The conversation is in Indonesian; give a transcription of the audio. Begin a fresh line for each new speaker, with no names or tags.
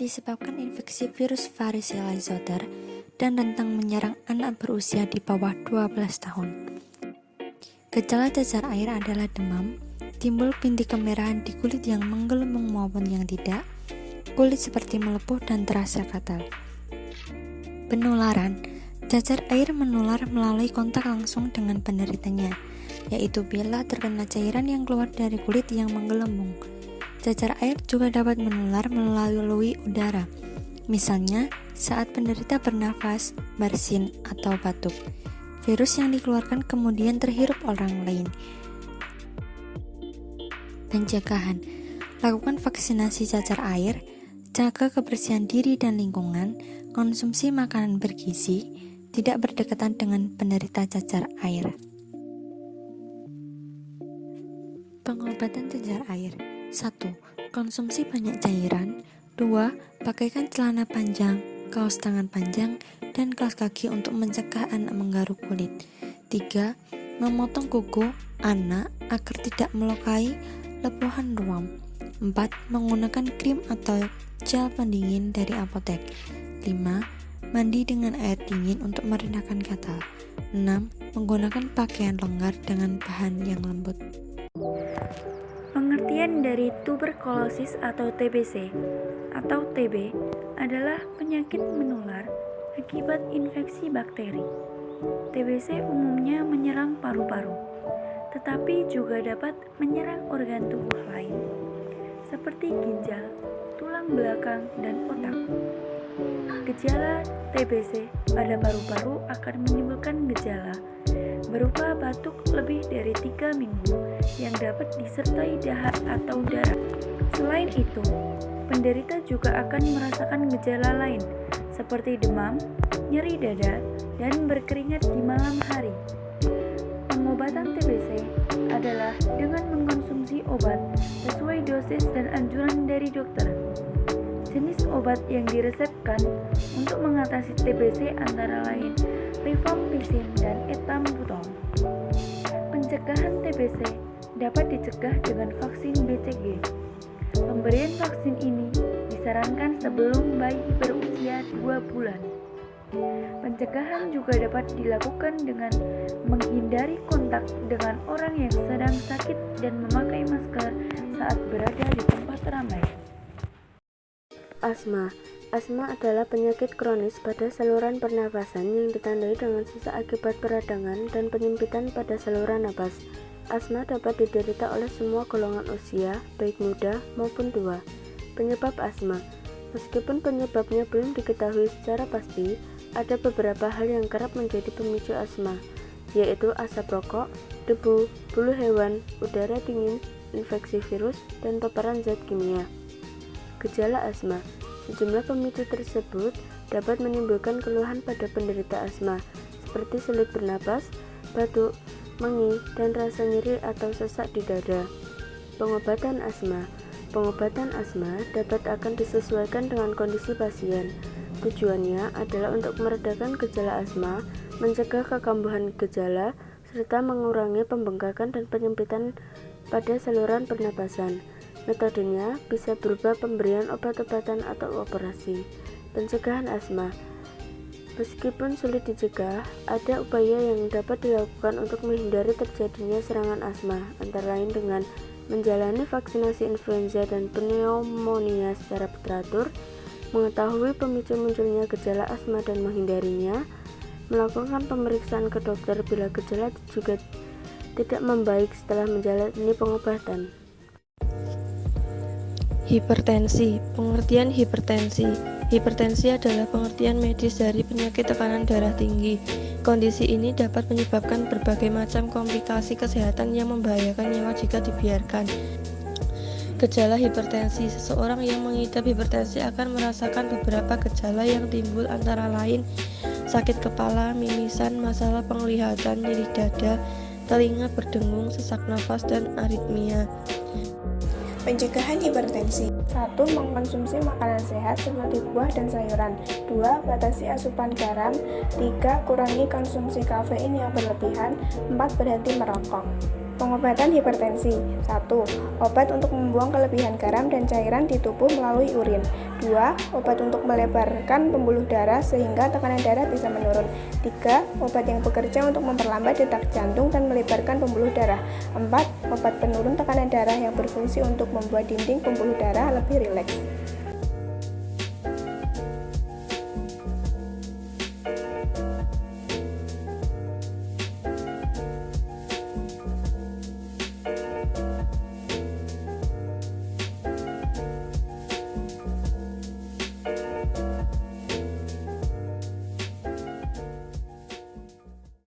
disebabkan infeksi virus varicella zoster dan rentang menyerang anak berusia di bawah 12 tahun. Gejala cacar air adalah demam, timbul bintik kemerahan di kulit yang menggelembung maupun yang tidak, kulit seperti melepuh dan terasa gatal. Penularan, cacar air menular melalui kontak langsung dengan penderitanya, yaitu bila terkena cairan yang keluar dari kulit yang menggelembung. Cacar air juga dapat menular melalui udara, misalnya saat penderita bernafas, bersin, atau batuk. Virus yang dikeluarkan kemudian terhirup orang lain. Pencegahan, lakukan vaksinasi cacar air, jaga kebersihan diri dan lingkungan, konsumsi makanan bergizi, tidak berdekatan dengan penderita cacar air. Pengobatan cacar air. 1. Konsumsi banyak cairan. 2. Pakaikan celana panjang, kaos tangan panjang, dan kaos kaki untuk mencegah anak menggaruk kulit. 3. Memotong kuku anak agar tidak melukai lepuhan ruam. 4. Menggunakan krim atau gel pendingin dari apotek. 5. Mandi dengan air dingin untuk meredakan gatal. 6. Menggunakan pakaian longgar dengan bahan yang lembut.
Pengertian dari tuberkulosis atau TBC atau TB adalah penyakit menular akibat infeksi bakteri. TBC umumnya menyerang paru-paru, tetapi juga dapat menyerang organ tubuh lain, seperti ginjal, tulang belakang, dan otak. Gejala TBC pada paru-paru akan menimbulkan gejala berupa batuk lebih dari 3 minggu yang dapat disertai dahak atau darah. Selain itu, penderita juga akan merasakan gejala lain seperti demam, nyeri dada, dan berkeringat di malam hari. Pengobatan TBC adalah dengan mengkonsumsi obat sesuai dosis dan anjuran dari dokter. Jenis obat yang diresepkan untuk mengatasi TBC antara lain rifampicin dan etambutol. Pencegahan TBC dapat dicegah dengan vaksin BCG. Pemberian vaksin ini disarankan sebelum bayi berusia 2 bulan. Pencegahan juga dapat dilakukan dengan menghindari kontak dengan orang yang sedang sakit dan memakai masker saat berada di tempat ramai.
Asma. Asma adalah penyakit kronis pada saluran pernafasan yang ditandai dengan sesak akibat peradangan dan penyempitan pada saluran napas. Asma dapat diderita oleh semua golongan usia, baik muda maupun tua. Penyebab asma. Meskipun penyebabnya belum diketahui secara pasti, ada beberapa hal yang kerap menjadi pemicu asma, yaitu asap rokok, debu, bulu hewan, udara dingin, infeksi virus, dan paparan zat kimia. Gejala asma. Sejumlah pemicu tersebut dapat menimbulkan keluhan pada penderita asma, seperti sulit bernapas, batuk, mengi, dan rasa nyeri atau sesak di dada. Pengobatan asma. Pengobatan asma dapat akan disesuaikan dengan kondisi pasien. Tujuannya adalah untuk meredakan gejala asma, mencegah kekambuhan gejala, serta mengurangi pembengkakan dan penyempitan pada saluran pernapasan. Metodenya bisa berupa pemberian obat-obatan atau operasi. Pencegahan asma. Meskipun sulit dicegah, ada upaya yang dapat dilakukan untuk menghindari terjadinya serangan asma, antara lain dengan menjalani vaksinasi influenza dan pneumonia secara teratur, mengetahui pemicu munculnya gejala asma dan menghindarinya, melakukan pemeriksaan ke dokter bila gejala juga tidak membaik setelah menjalani pengobatan.
Hipertensi. Pengertian hipertensi. Hipertensi adalah pengertian medis dari penyakit tekanan darah tinggi. Kondisi ini dapat menyebabkan berbagai macam komplikasi kesehatan yang membahayakan nyawa jika dibiarkan. Gejala hipertensi. Seseorang yang mengidap hipertensi akan merasakan beberapa gejala yang timbul antara lain sakit kepala, mimisan, masalah penglihatan, nyeri dada, telinga berdengung, sesak nafas, dan aritmia.
Pencegahan hipertensi. 1. Mengkonsumsi makanan sehat seperti buah dan sayuran. 2. Batasi asupan garam. 3. Kurangi konsumsi kafein yang berlebihan. 4. Berhenti merokok. Pengobatan hipertensi. 1. Obat untuk membuang kelebihan garam dan cairan di tubuh melalui urin. 2. Obat untuk melebarkan pembuluh darah sehingga tekanan darah bisa menurun. 3. Obat yang bekerja untuk memperlambat detak jantung dan melebarkan pembuluh darah. 4. Obat penurun tekanan darah yang berfungsi untuk membuat dinding pembuluh darah lebih rileks.